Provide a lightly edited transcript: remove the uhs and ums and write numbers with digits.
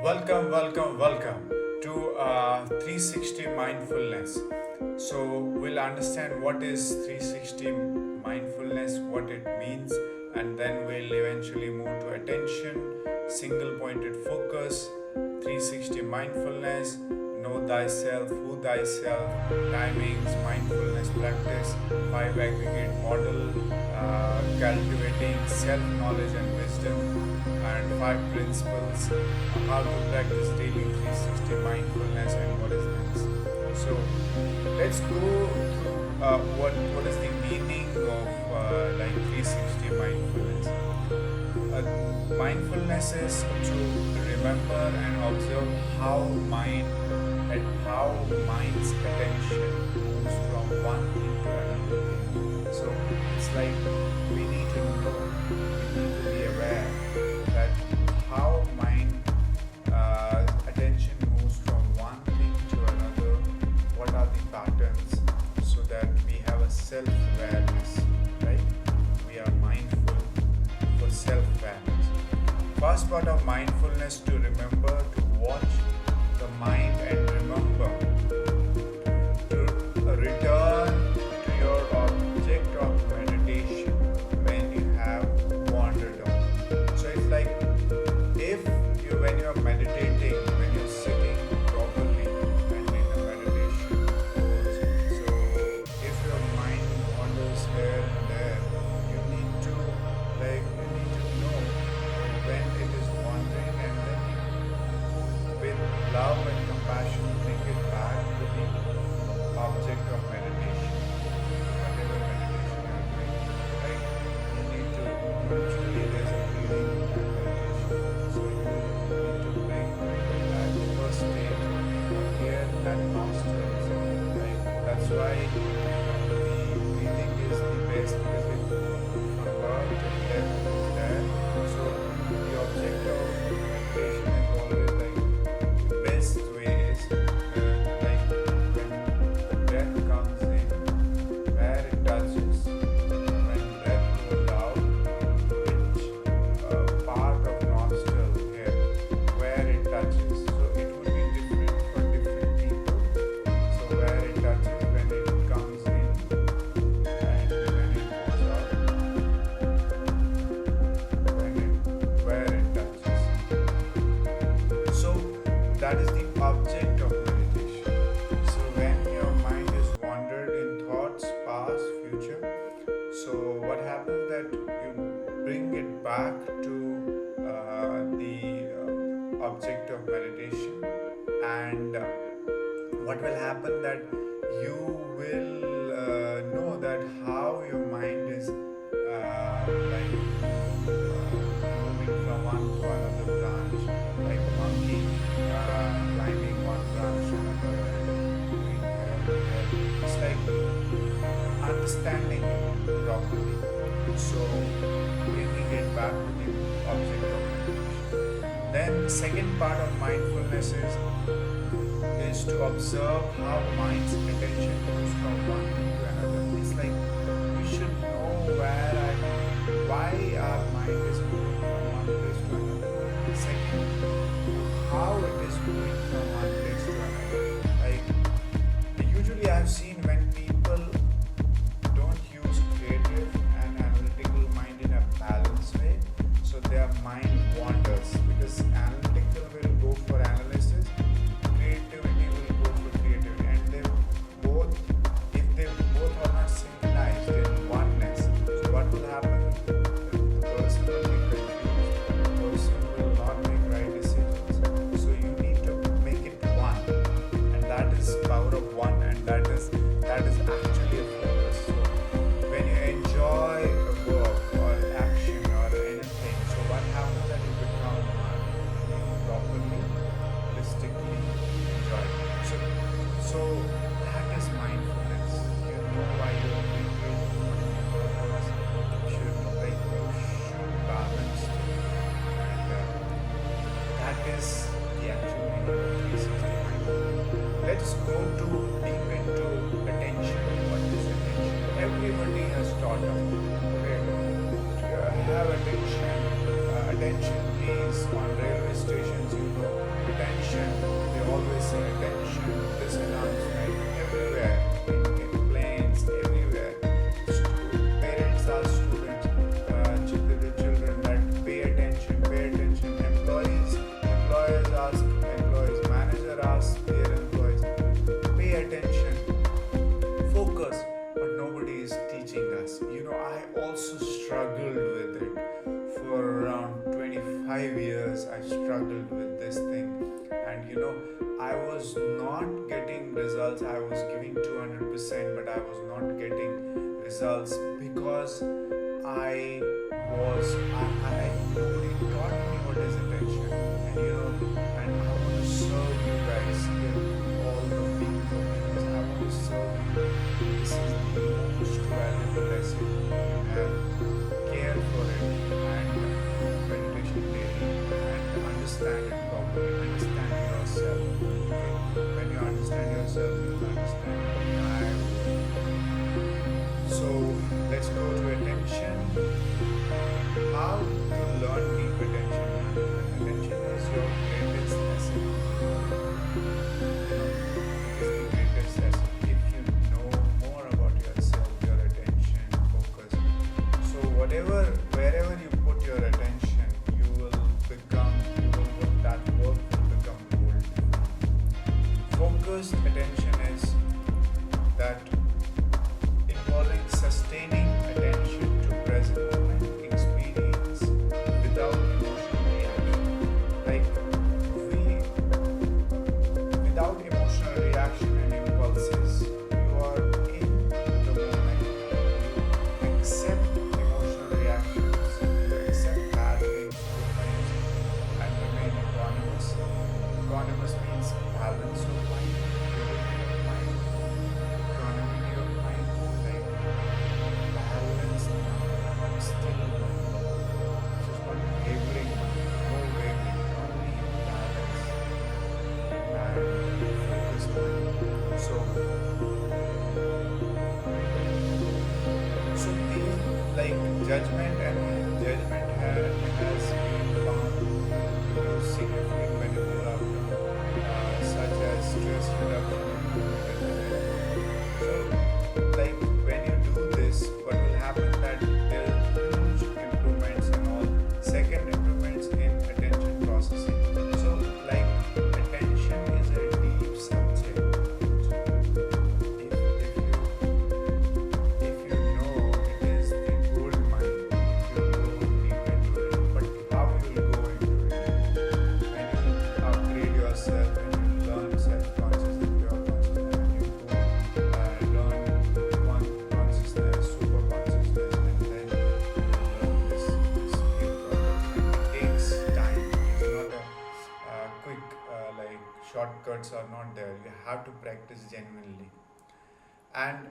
Welcome to 360 Mindfulness. So, we'll understand what is 360 Mindfulness, what it means, and then we'll eventually move to attention, single pointed focus, 360 Mindfulness, know thyself, who thyself, timings, mindfulness practice, 5 aggregate model, cultivating self knowledge and wisdom, and 5 principles, how to practice daily 360 mindfulness, and what is next. So let's go through what is the meaning of 360 mindfulness. Mindfulness is to remember and observe how mind's attention moves from one thing to another thing. So it's like we need to know, we need to be aware that how mind attention moves from one thing to another, what are the patterns, so that we have a self-awareness, right? We are mindful for self-awareness. First part of mindfulness, to remember to watch the mind and remember to return to your object of meditation when you have wandered off. So it's like when you are meditating, when you're sitting properly and in a meditation pose. So if your mind wanders here and there, you need to know when it is wandering, and then with love and compassion bring it back to the object of meditation. Whatever meditation you are doing, right? You need to usually there's a breathing and meditation. So you need to bring that first state here and nostrils, right? That's why the breathing is the best, because it from birth to death is there. So the object of meditation is always like the best way is like when the breath comes in, where it touches, when breath goes out, which part of nostril here, where it touches. So it will be different for different people. So where it touches, when it comes in, and when it goes out, where it touches. So that is the object of meditation. So when your mind is wandered in thoughts, past, future, so what happens that you bring it back to the object of meditation, and what will happen that you will know that how your mind is moving from one to another branch, like monkey climbing one branch to another and moving here. It's like understanding it properly. So bringing it back to the object of meditation. Then second part of mindfulness is to observe how mind's attention moves from one thing to another. It's like we should know why our mind is moving from one place to another. Second, how it is moving from one place to another. Like usually I've seen when people don't use creative and analytical mind in a balanced way, so their mind wanders, because analytical will go for analysis, creativity will go for creativity, and if they both are not synchronized in oneness, so what will happen? The person will be confused, the person will not make right decisions. So you need to make it one, and that is power of one, and that is actually a focus. So when you enjoy a work or action or anything, so what happens that you become one, you properly, holistically enjoy it. So that is mindfulness. You know why you are doing it, what is the purpose. You should balance it, and that is the actual meaning of 360 mindfulness. Let's go to deep into attention. What is attention? Everybody has taught us. Okay, have attention. Attention is on railway stations, this attention, this announcement everywhere, in planes, everywhere. Parents ask students, children that pay attention. Employers ask employees, manager asks their employees, pay attention, focus. But nobody is teaching us. I also struggled with it for around 25 years. I struggled with this thing, and I was not getting results. I was giving 200%, but I was not getting results because I was I nobody taught me what is attention. And I want to serve you guys in all the big companies. I want to serve you. This is the most valuable lesson you have. Care for it and meditation daily and understand it properly. Understand yourself. Okay? When you understand yourself, you will understand your life. So let's go to attention. How to learn deep attention management. Attention is your greatest asset. It is the greatest asset. If you know more about yourself, your attention, focus. So wherever you put your attention, that work will become gold. Focused attention is that involving sustaining attention to present moment experience without emotional reaction. Like without emotional reaction and impulses, you are in the moment. You accept emotional reactions, you accept bad things, and remain equanimous. Equanimous means balance of mind, purity of mind, equanimity of mind, like balance now, still just not wavering, no wavering, only balance and focused mind. So the judgment has been found to produce significant benefit outcome such as stress reduction and so when you do this, what will happen that there are huge improvements in all second improvements in attention processing. So attention is a deep subject. If you know it is the gold mine, you will go deep into it. But how you will go into it? When you upgrade yourself, when you learn self-consciousness, pure consciousness, and you go learn one consciousness, super consciousness, and then you learn this skill properly. It takes time. It's not a quick shortcuts are not there. You have to practice genuinely. And